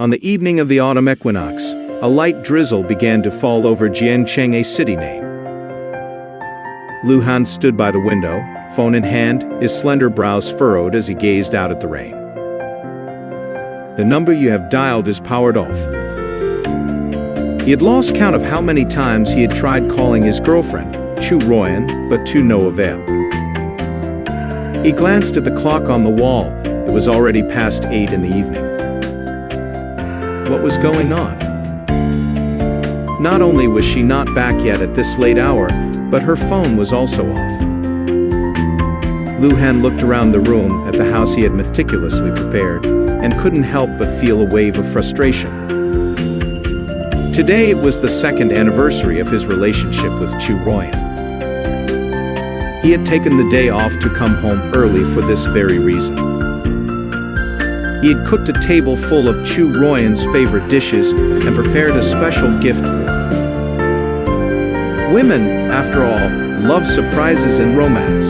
On the evening of the autumn equinox, a light drizzle began to fall over Jiancheng, a city name. Lu Han stood by the window, phone in hand, his slender brows furrowed as he gazed out at the rain. The number you have dialed is powered off. He had lost count of how many times he had tried calling his girlfriend, Chu Royan, but to no avail. He glanced at the clock on the wall. It was already past 8 in the evening. What was going on? Not only was she not back yet at this late hour, but her phone was also off. Lu Han looked around the room at the house he had meticulously prepared, and couldn't help but feel a wave of frustration. Today it was the second anniversary of his relationship with Chu Royan. He had taken the day off to come home early for this very reason. He had cooked a table full of Chu Royan's favorite dishes and prepared a special gift for her. Women, after all, love surprises and romance.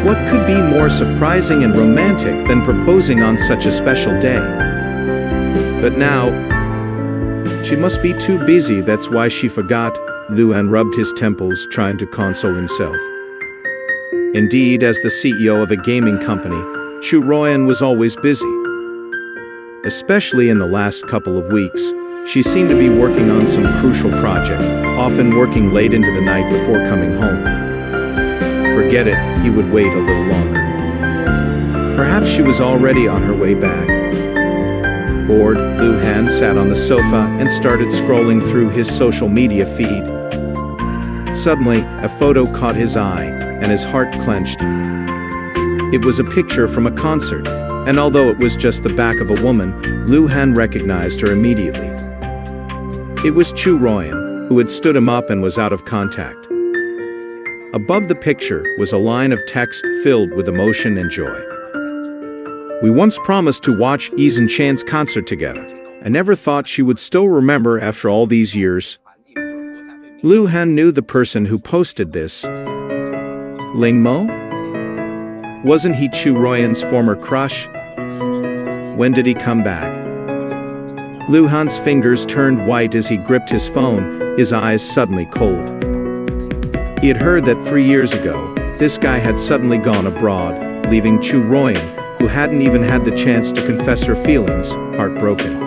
What could be more surprising and romantic than proposing on such a special day? But now, she must be too busy, that's why she forgot. Lu Han rubbed his temples, trying to console himself. Indeed, as the CEO of a gaming company, Chu Royan was always busy. Especially in the last couple of weeks, she seemed to be working on some crucial project, often working late into the night before coming home. Forget it, he would wait a little longer. Perhaps she was already on her way back. Bored, Lu Han sat on the sofa and started scrolling through his social media feed. Suddenly, a photo caught his eye, and his heart clenched. It was a picture from a concert, and although it was just the back of a woman, Lu Han recognized her immediately. It was Chu Royan, who had stood him up and was out of contact. Above the picture was a line of text filled with emotion and joy. "We once promised to watch Eason Chan's concert together. I never thought she would still remember after all these years." Lu Han knew the person who posted this. Ling Mo? Wasn't he Chu Royan's former crush? When did he come back? Lu Han's fingers turned white as he gripped his phone, his eyes suddenly cold. He had heard that 3 years ago, this guy had suddenly gone abroad, leaving Chu Royan, who hadn't even had the chance to confess her feelings, heartbroken.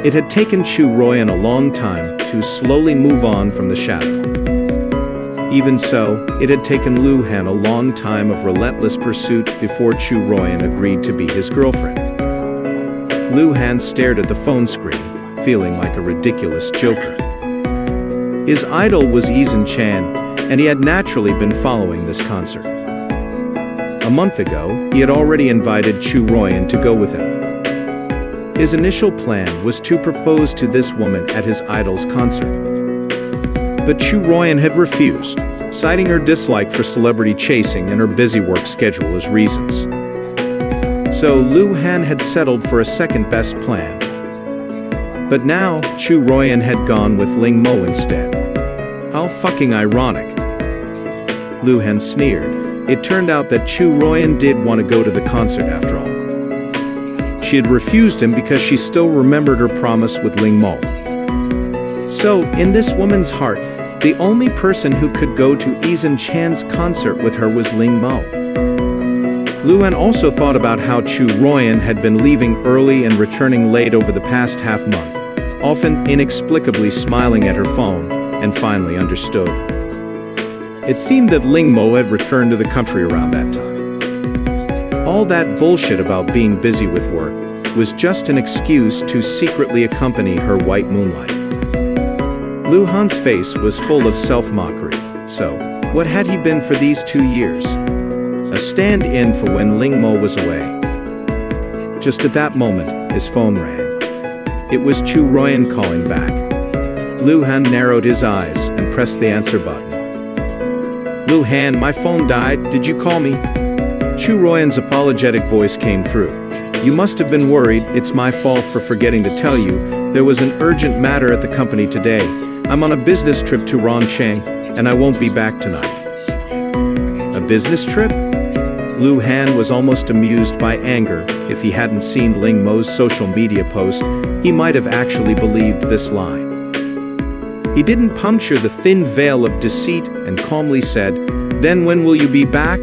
It had taken Chu Royan a long time to slowly move on from the shadow. Even so, it had taken Lu Han a long time of relentless pursuit before Chu Royan agreed to be his girlfriend. Lu Han stared at the phone screen, feeling like a ridiculous joker. His idol was Eason Chan, and he had naturally been following this concert. A month ago, he had already invited Chu Royan to go with him. His initial plan was to propose to this woman at his idol's concert. But Chu Royan had refused, citing her dislike for celebrity chasing and her busy work schedule as reasons. So Lu Han had settled for a second-best plan. But now, Chu Royan had gone with Ling Mo instead. How fucking ironic. Lu Han sneered. It turned out that Chu Royan did want to go to the concert after all. She had refused him because she still remembered her promise with Ling Mo. So, in this woman's heart, the only person who could go to Eason Chan's concert with her was Ling Mo. Lu Han also thought about how Chu Royan had been leaving early and returning late over the past half-month, often inexplicably smiling at her phone, and finally understood. It seemed that Ling Mo had returned to the country around that time. All that bullshit about being busy with work was just an excuse to secretly accompany her white moonlight. Lu Han's face was full of self-mockery. So, what had he been for these 2 years? A stand-in for when Ling Mo was away. Just at that moment, his phone rang. It was Chu Royan calling back. Lu Han narrowed his eyes and pressed the answer button. "Lu Han, my phone died, did you call me?" Chu Royan's apologetic voice came through. "You must have been worried, it's my fault for forgetting to tell you. There was an urgent matter at the company today. I'm on a business trip to Rongcheng, and I won't be back tonight." "A business trip?" Lu Han was almost amused by anger. If he hadn't seen Ling Mo's social media post, he might have actually believed this lie. He didn't puncture the thin veil of deceit and calmly said, "Then when will you be back?"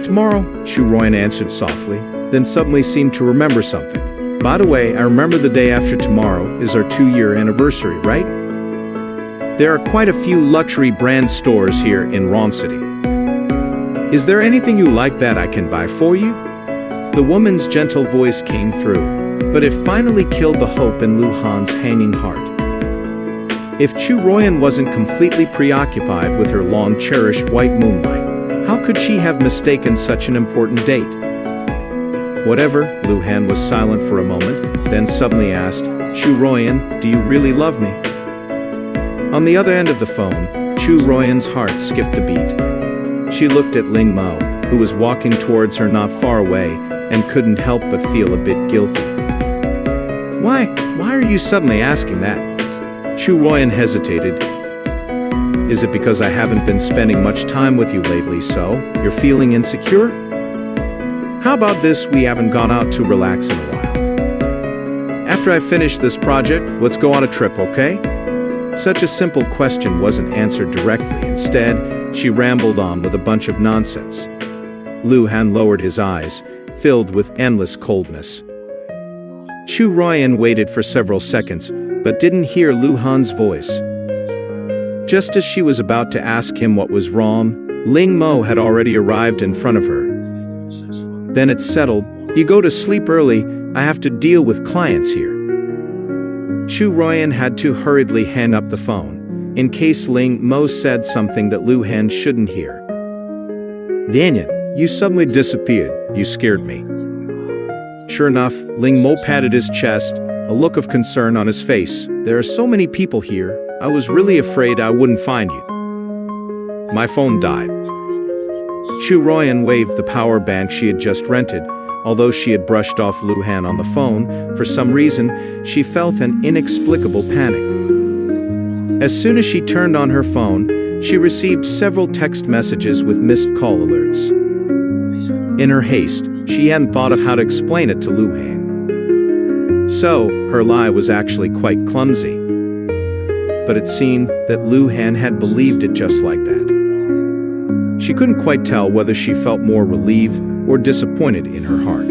"Tomorrow," Chu Royan answered softly, then suddenly seemed to remember something. "By the way, I remember the day after tomorrow is our 2-year anniversary, right? There are quite a few luxury brand stores here in Rom City. Is there anything you like that I can buy for you?" The woman's gentle voice came through, but it finally killed the hope in Lu Han's hanging heart. If Chu Royan wasn't completely preoccupied with her long-cherished white moonlight, how could she have mistaken such an important date? "Whatever," Lu Han was silent for a moment, then suddenly asked, "Chu Royan, do you really love me?" On the other end of the phone, Chu Royan's heart skipped a beat. She looked at Ling Mo, who was walking towards her not far away, and couldn't help but feel a bit guilty. Why are you suddenly asking that?" Chu Royan hesitated. "Is it because I haven't been spending much time with you lately, so you're feeling insecure? How about this, we haven't gone out to relax in a while. After I finish this project, let's go on a trip, okay?" Such a simple question wasn't answered directly. Instead, she rambled on with a bunch of nonsense. Lu Han lowered his eyes, filled with endless coldness. Chu Royan waited for several seconds, but didn't hear Lu Han's voice. Just as she was about to ask him what was wrong, Ling Mo had already arrived in front of her. "Then it's settled. You go to sleep early, I have to deal with clients here." Chu Royan had to hurriedly hang up the phone, in case Ling Mo said something that Lu Han shouldn't hear. "Daniel, you suddenly disappeared. You scared me." Sure enough, Ling Mo patted his chest, a look of concern on his face. "There are so many people here, I was really afraid I wouldn't find you. My phone died." Chu Royan waved the power bank she had just rented. Although she had brushed off Lu Han on the phone, for some reason, she felt an inexplicable panic. As soon as she turned on her phone, she received several text messages with missed call alerts. In her haste, she hadn't thought of how to explain it to Lu Han. So, her lie was actually quite clumsy. But it seemed that Lu Han had believed it just like that. She couldn't quite tell whether she felt more relieved or disappointed in her heart.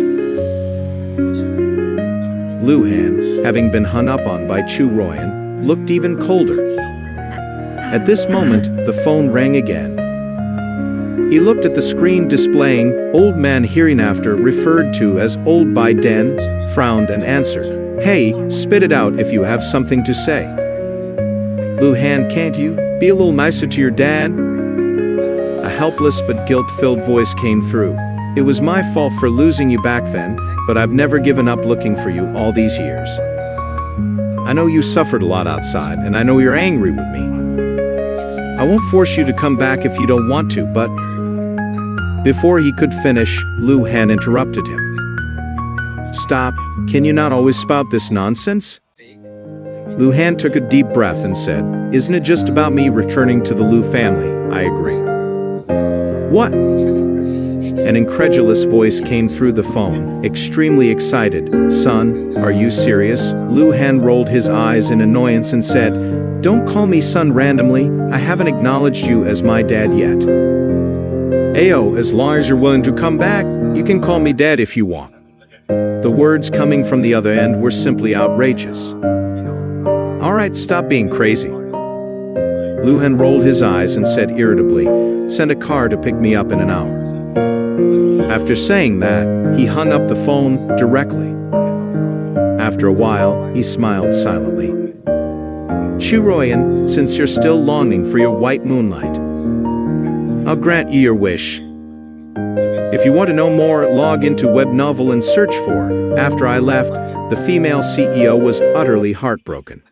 Lu Han, having been hung up on by Chu Royan, looked even colder. At this moment, the phone rang again. He looked at the screen displaying "Old Man hereinafter referred to as old by den," frowned and answered, "Hey, spit it out if you have something to say." "Lu Han, can't you be a little nicer to your dad?" A helpless but guilt-filled voice came through. "It was my fault for losing you back then, but I've never given up looking for you all these years. I know you suffered a lot outside, and I know you're angry with me. I won't force you to come back if you don't want to, but..." Before he could finish, Lu Han interrupted him. "Stop, can you not always spout this nonsense?" Lu Han took a deep breath and said, "Isn't it just about me returning to the Lu family? I agree." "What?" An incredulous voice came through the phone, extremely excited. "Son, are you serious?" Lu Han rolled his eyes in annoyance and said, "Don't call me son randomly, I haven't acknowledged you as my dad yet. Ayo, as long as you're willing to come back, you can call me dad if you want." The words coming from the other end were simply outrageous. "Alright, stop being crazy." Lu Han rolled his eyes and said irritably, "Send a car to pick me up in an hour." After saying that, he hung up the phone directly. After a while, he smiled silently. "Chu Royan, since you're still longing for your white moonlight, I'll grant you your wish. If you want to know more, log into Webnovel and search for "After I Left, the female CEO was utterly heartbroken."